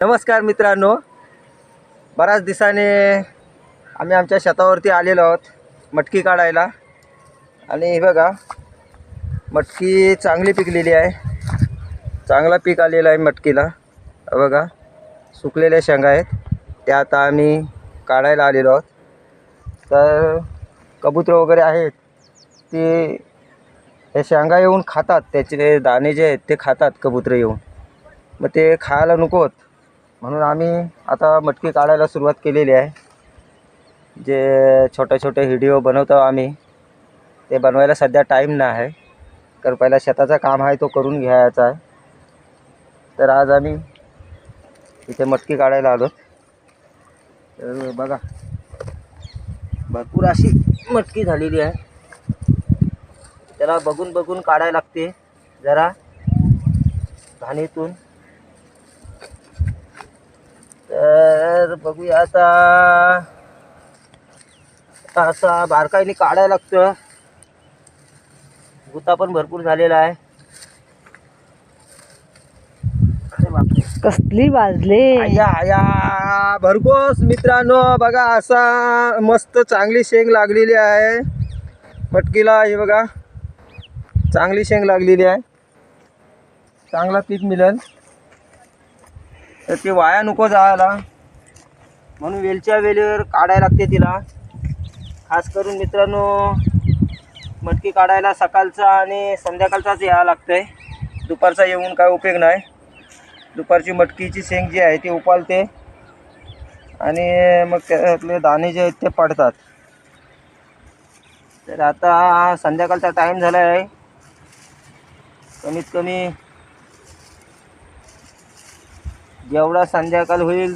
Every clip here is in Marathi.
नमस्कार मित्रांनो, बऱ्याच दिवसाने आम्ही आमच्या शेतावरती आलेलो आहोत मटकी काढायला. आणि हे बघा, मटकी चांगली पिकलेली आहे, चांगला पीक आलेला आहे मटकीला. बघा, सुकलेल्या शेंगा आहेत, त्या आता आम्ही काढायला आलेलो आहोत. तर कबूतर वगैरे आहेत ते हे शेंगा येऊन खातात, त्याचे दाणे जे आहेत ते खातात कबूतर येऊन. मग ते खायला नकोत म्हणून आम्ही आता मटकी काढायला सुरुवात केलेली आहे. जे छोटे छोटे व्हिडिओ बनवतो आम्ही, ते बनवायला सध्या टाईम नाही आहे, तर पहिला शेताचा काम आहे तो करून घ्यायचा आहे. तर आज आम्ही इथे मटकी काढायला आलो. तर बघा, भरपूर अशी मटकी झालेली आहे. त्याला बघून बघून काढायला लागते जरा घाणीतून. तर बघूया आता, असा बारकाईने काढायला लागतं. गुता पण भरपूर झालेला आहे. कसली वाजले आया आया भरघोस मित्रांनो, बघा असा मस्त चांगली शेंग लागलेली आहे मटकीला. हे बघा, चांगली शेंग लागलेली आहे, चांगला पीक मिळेल. तर ते वाया नको जायला म्हणून वेलच्या वेळेवर काढायला लागते तिला. खास करून मित्रांनो, मटकी काढायला सकाळचा आणि संध्याकाळचाच यावं लागतंय, दुपारचा येऊन काय उपयोग नाही. दुपारची मटकीची शेंग जी आहे ती उपालते आणि मग त्यातले दाणे जे आहेत ते पडतात. तर आता संध्याकाळचा टाईम झाला आहे. कमीत कमी जेवढा संध्याकाळ होईल,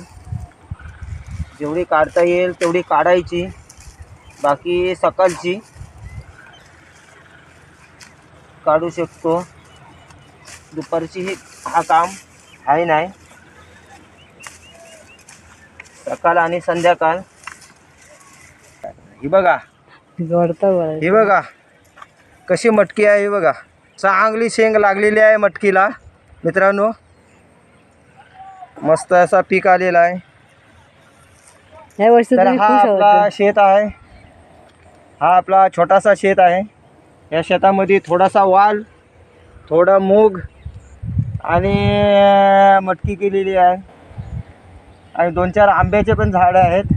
जेवढी काढता येईल तेवढी काढायची, बाकी सकाळची काढू शकतो. दुपारची हा काम आहे नाही, सकाळ आणि संध्याकाळ. ही बघा, ही बघा कशी मटकी आहे. ही बघा, चांगली शेंग लागलेली आहे मटकीला मित्रांनो. मस्त असा पीक आलेला आहे. तर हा आपला शेत आहे, हा आपला छोटासा शेत आहे. या शेतामध्ये थोडासा वाल, थोडा मूग आणि मटकी केलेली आहे. आणि 2-4 आंब्याचे पण झाडं आहेत,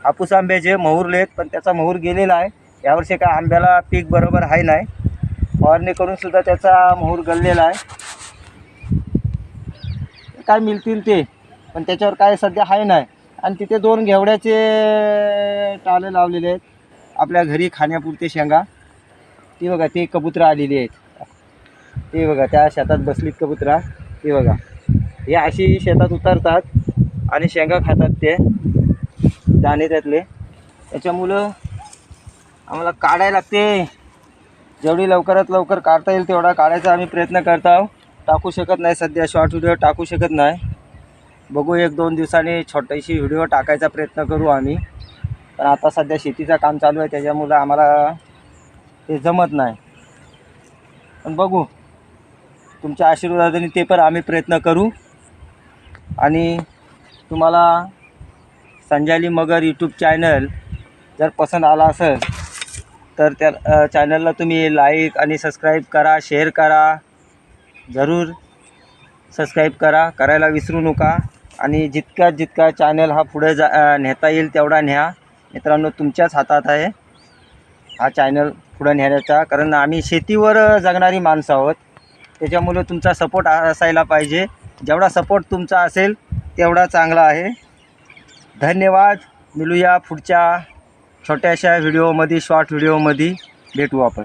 हापूस आंब्याचे मोहरलेत, पण त्याचा मोहर गेलेला आहे. यावर्षी काय आंब्याला पीक बरोबर आहे नाही, फवारणी करून सुद्धा त्याचा मोहर गळलेला आहे. काय मिळतील ते, पण त्याच्यावर काय सध्या आहे नाही. आणि तिथे 2 घेवड्याचे टाले लावलेले आहेत आपल्या घरी खाण्यापुरते शेंगा. ती बघा, ते कबुतरं आलेली आहेत, ते बघा त्या शेतात बसलीत कबुतरा. ते बघा, हे अशी शेतात उतरतात आणि शेंगा खातात ते दाणे त्यातले. त्याच्यामुळं आम्हाला काढायला लागते. जेवढी लवकरात लवकर काढता येईल तेवढा काढायचा आम्ही प्रयत्न करत आहोत. टाकू शकत नाही सध्या, शॉर्ट व्हिडिओ टाकू शकत नाही. बघू, 1-2 दिवसांनी छोटीशी व्हिडिओ टाकायचा प्रयत्न करू आम्ही. पण आता सध्या शेतीचं काम चालू आहे, त्याच्यामुळं आम्हाला ते जमत नाही. पण बघू, तुमच्या आशीर्वादाने ते पण आम्ही प्रयत्न करू. आणि तुम्हाला संजाली मगर यूट्यूब चॅनल जर पसंत आला असेल तर त्या चॅनलला तुम्ही लाईक आणि सबस्क्राईब करा, शेअर करा. जरूर सबस्क्राईब करायला विसरू नका. आणि जितका चॅनल हा पुढे नेता येईल तेवढा न्या मित्रांनो. तुमच्याच हातात आहे हा चॅनल पुढे नेण्याचा, कारण आम्ही शेतीवर जगणारी माणसं आहोत. त्याच्यामुळे तुमचा सपोर्ट असायला पाहिजे. जेवढा सपोर्ट तुमचा असेल तेवढा चांगला आहे. धन्यवाद. मिळूया पुढच्या छोट्याशा व्हिडिओमध्ये, शॉर्ट व्हिडिओमध्ये भेटू आपण.